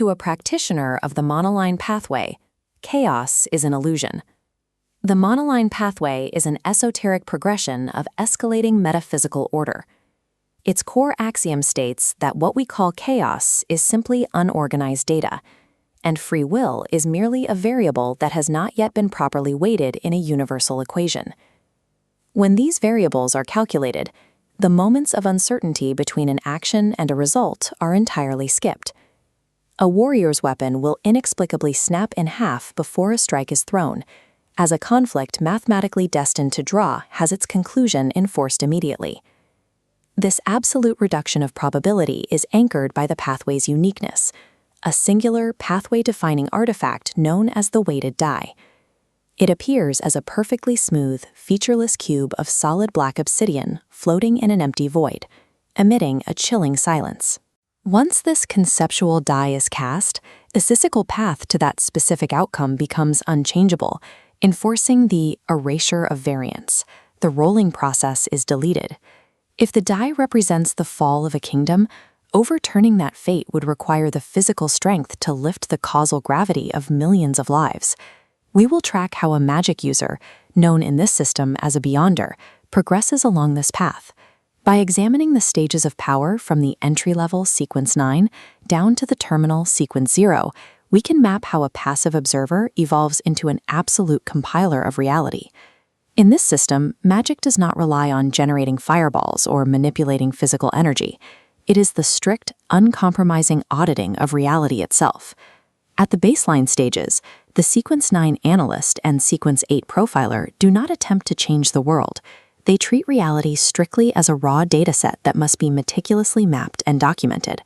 To a practitioner of the Monoline Pathway, chaos is an illusion. The Monoline Pathway is an esoteric progression of escalating metaphysical order. Its core axiom states that what we call chaos is simply unorganized data, and free will is merely a variable that has not yet been properly weighted in a universal equation. When these variables are calculated, the moments of uncertainty between an action and a result are entirely skipped. A warrior's weapon will inexplicably snap in half before a strike is thrown, as a conflict mathematically destined to draw has its conclusion enforced immediately. This absolute reduction of probability is anchored by the pathway's uniqueness, a singular pathway-defining artifact known as the weighted die. It appears as a perfectly smooth, featureless cube of solid black obsidian floating in an empty void, emitting a chilling silence. Once this conceptual die is cast, the physical path to that specific outcome becomes unchangeable, enforcing the erasure of variance. The rolling process is deleted. If the die represents the fall of a kingdom, overturning that fate would require the physical strength to lift the causal gravity of millions of lives. We will track how a magic user, known in this system as a Beyonder, progresses along this path. By examining the stages of power from the entry-level Sequence 9 down to the terminal Sequence 0, we can map how a passive observer evolves into an absolute compiler of reality. In this system, magic does not rely on generating fireballs or manipulating physical energy. It is the strict, uncompromising auditing of reality itself. At the baseline stages, the Sequence 9 analyst and Sequence 8 profiler do not attempt to change the world. They treat reality strictly as a raw dataset that must be meticulously mapped and documented.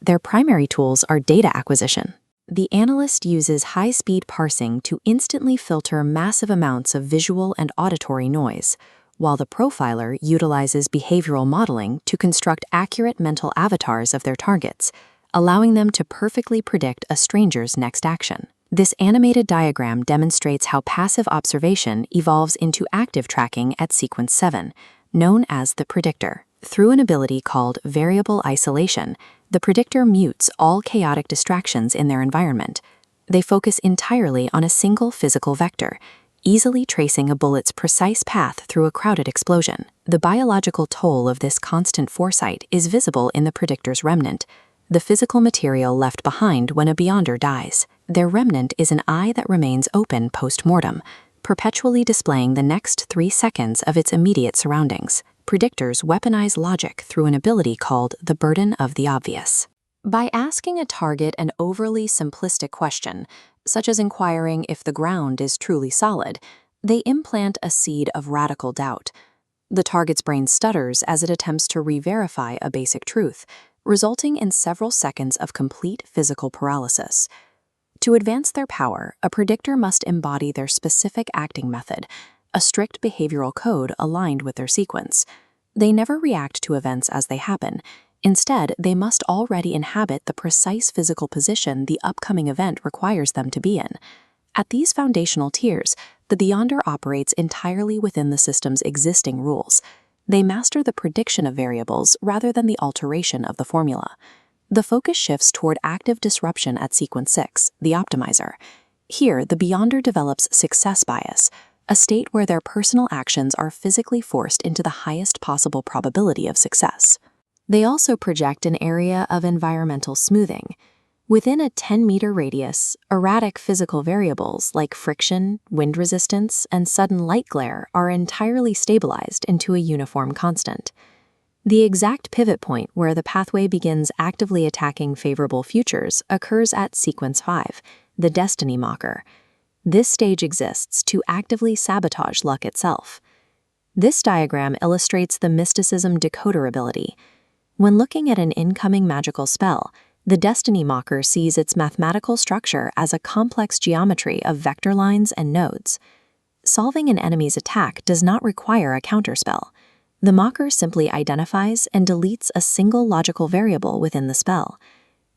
Their primary tools are data acquisition. The analyst uses high-speed parsing to instantly filter massive amounts of visual and auditory noise, while the profiler utilizes behavioral modeling to construct accurate mental avatars of their targets, allowing them to perfectly predict a stranger's next action. This animated diagram demonstrates how passive observation evolves into active tracking at Sequence 7, known as the Predictor. Through an ability called variable isolation, the Predictor mutes all chaotic distractions in their environment. They focus entirely on a single physical vector, easily tracing a bullet's precise path through a crowded explosion. The biological toll of this constant foresight is visible in the Predictor's remnant, the physical material left behind when a Beyonder dies. Their remnant is an eye that remains open post-mortem, perpetually displaying the next 3 seconds of its immediate surroundings. Predictors weaponize logic through an ability called the burden of the obvious. By asking a target an overly simplistic question, such as inquiring if the ground is truly solid, they implant a seed of radical doubt. The target's brain stutters as it attempts to re-verify a basic truth, resulting in several seconds of complete physical paralysis. To advance their power, a predictor must embody their specific acting method, a strict behavioral code aligned with their sequence. They never react to events as they happen. Instead, they must already inhabit the precise physical position the upcoming event requires them to be in. At these foundational tiers, the Beyonder operates entirely within the system's existing rules. They master the prediction of variables rather than the alteration of the formula. The focus shifts toward active disruption at Sequence 6, the optimizer. Here, the Beyonder develops success bias, a state where their personal actions are physically forced into the highest possible probability of success. They also project an area of environmental smoothing. Within a 10-meter radius, erratic physical variables like friction, wind resistance, and sudden light glare are entirely stabilized into a uniform constant. The exact pivot point where the pathway begins actively attacking favorable futures occurs at Sequence 5, the Destiny Mocker. This stage exists to actively sabotage luck itself. This diagram illustrates the mysticism decoder ability. When looking at an incoming magical spell, the Destiny Mocker sees its mathematical structure as a complex geometry of vector lines and nodes. Solving an enemy's attack does not require a counterspell. The Mocker simply identifies and deletes a single logical variable within the spell.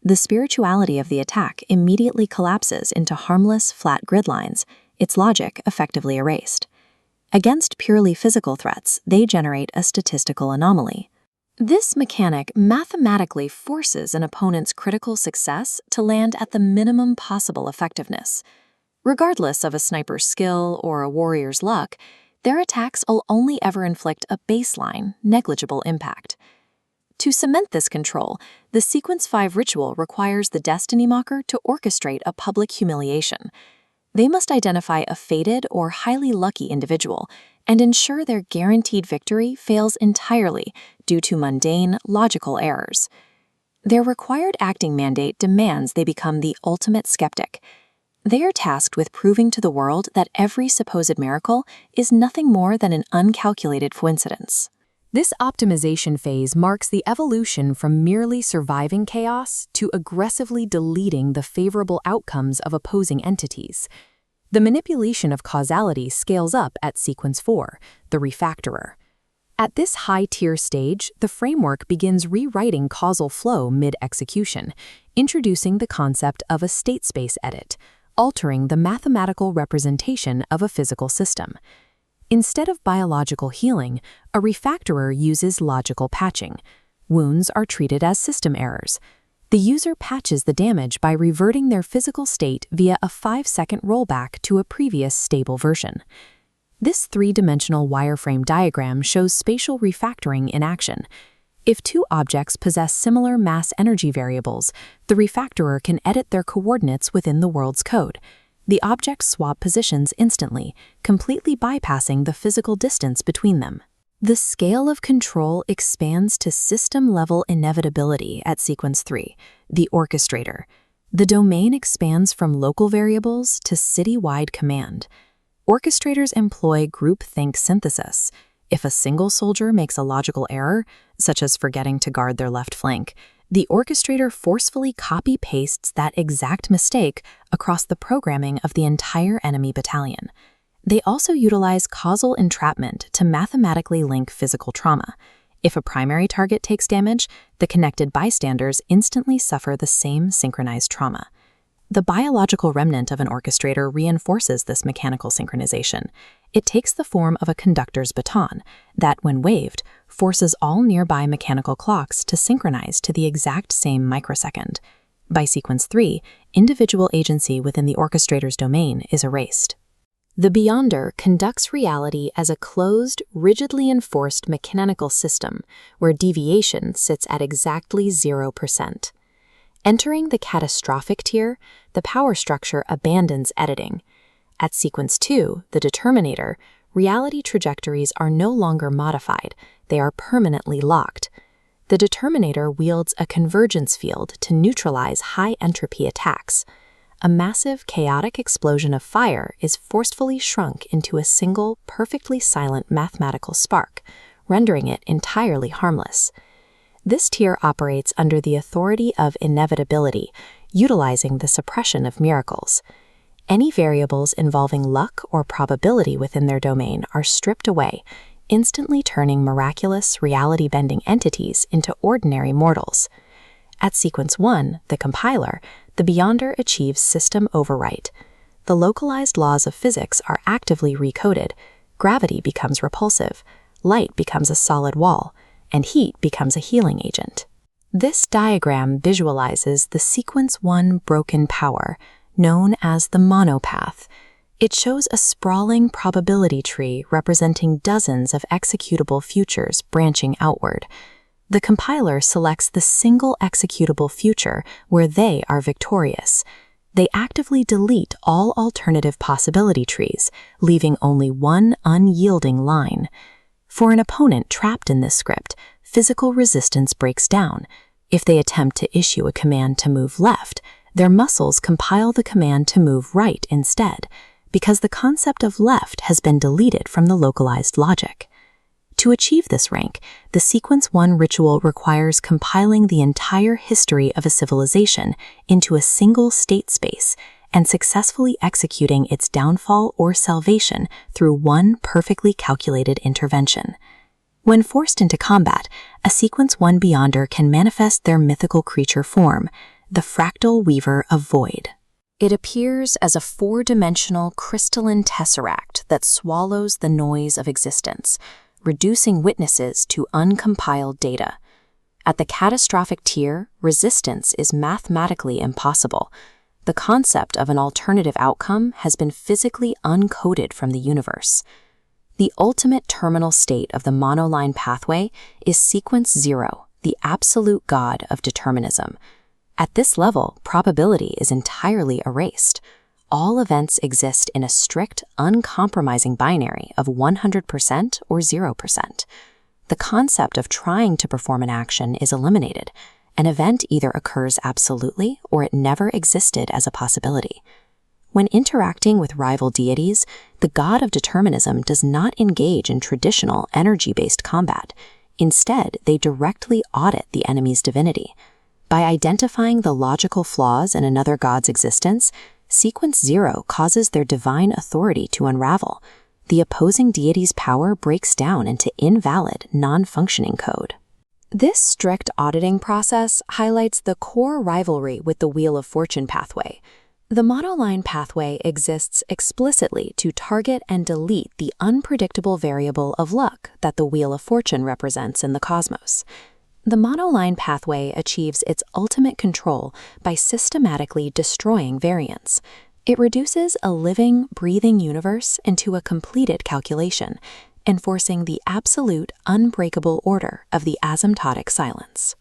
The spirituality of the attack immediately collapses into harmless, flat grid lines, its logic effectively erased. Against purely physical threats, they generate a statistical anomaly. This mechanic mathematically forces an opponent's critical success to land at the minimum possible effectiveness. Regardless of a sniper's skill or a warrior's luck, their attacks will only ever inflict a baseline, negligible impact. To cement this control, the Sequence 5 ritual requires the Destiny Mocker to orchestrate a public humiliation. They must identify a fated or highly lucky individual and ensure their guaranteed victory fails entirely due to mundane, logical errors. Their required acting mandate demands they become the ultimate skeptic. They are tasked with proving to the world that every supposed miracle is nothing more than an uncalculated coincidence. This optimization phase marks the evolution from merely surviving chaos to aggressively deleting the favorable outcomes of opposing entities. The manipulation of causality scales up at Sequence 4, the refactorer. At this high-tier stage, the framework begins rewriting causal flow mid-execution, introducing the concept of a state space edit, altering the mathematical representation of a physical system. Instead of biological healing, a refactorer uses logical patching. Wounds are treated as system errors. The user patches the damage by reverting their physical state via a 5-second rollback to a previous stable version. This three-dimensional wireframe diagram shows spatial refactoring in action. If two objects possess similar mass-energy variables, the refactorer can edit their coordinates within the world's code. The objects swap positions instantly, completely bypassing the physical distance between them. The scale of control expands to system-level inevitability at Sequence 3, the orchestrator. The domain expands from local variables to city-wide command. Orchestrators employ groupthink synthesis. If a single soldier makes a logical error, such as forgetting to guard their left flank, the orchestrator forcefully copy-pastes that exact mistake across the programming of the entire enemy battalion. They also utilize causal entrapment to mathematically link physical trauma. If a primary target takes damage, the connected bystanders instantly suffer the same synchronized trauma. The biological remnant of an orchestrator reinforces this mechanical synchronization. It takes the form of a conductor's baton that, when waved, forces all nearby mechanical clocks to synchronize to the exact same microsecond. By Sequence 3, individual agency within the orchestrator's domain is erased. The Beyonder conducts reality as a closed, rigidly enforced mechanical system where deviation sits at exactly 0%. Entering the catastrophic tier, the power structure abandons editing. At Sequence 2, the Determinator, reality trajectories are no longer modified, they are permanently locked. The Determinator wields a convergence field to neutralize high-entropy attacks. A massive, chaotic explosion of fire is forcefully shrunk into a single, perfectly silent mathematical spark, rendering it entirely harmless. This tier operates under the authority of inevitability, utilizing the suppression of miracles. Any variables involving luck or probability within their domain are stripped away, instantly turning miraculous, reality-bending entities into ordinary mortals. At Sequence 1, the compiler, the Beyonder achieves system overwrite. The localized laws of physics are actively recoded. Gravity becomes repulsive, light becomes a solid wall, and heat becomes a healing agent. This diagram visualizes the Sequence 1 broken power, known as the monopath. It shows a sprawling probability tree representing dozens of executable futures branching outward. The compiler selects the single executable future where they are victorious. They actively delete all alternative possibility trees, leaving only one unyielding line. For an opponent trapped in this script, physical resistance breaks down. If they attempt to issue a command to move left, their muscles compile the command to move right instead, because the concept of left has been deleted from the localized logic. To achieve this rank, the Sequence 1 ritual requires compiling the entire history of a civilization into a single state space and successfully executing its downfall or salvation through one perfectly calculated intervention. When forced into combat, a Sequence 1 Beyonder can manifest their mythical creature form, the fractal weaver of void. It appears as a four-dimensional crystalline tesseract that swallows the noise of existence, reducing witnesses to uncompiled data. At the catastrophic tier, resistance is mathematically impossible. The concept of an alternative outcome has been physically uncoded from the universe. The ultimate terminal state of the monoline pathway is sequence 0, the absolute god of determinism. At this level, probability is entirely erased. All events exist in a strict, uncompromising binary of 100% or 0%. The concept of trying to perform an action is eliminated. An event either occurs absolutely or it never existed as a possibility. When interacting with rival deities, the god of determinism does not engage in traditional energy-based combat. Instead, they directly audit the enemy's divinity. By identifying the logical flaws in another god's existence, Sequence 0 causes their divine authority to unravel. The opposing deity's power breaks down into invalid, non-functioning code. This strict auditing process highlights the core rivalry with the Wheel of Fortune pathway. The monoline pathway exists explicitly to target and delete the unpredictable variable of luck that the Wheel of Fortune represents in the cosmos. The monoline pathway achieves its ultimate control by systematically destroying variance. It reduces a living, breathing universe into a completed calculation, enforcing the absolute, unbreakable order of the asymptotic silence.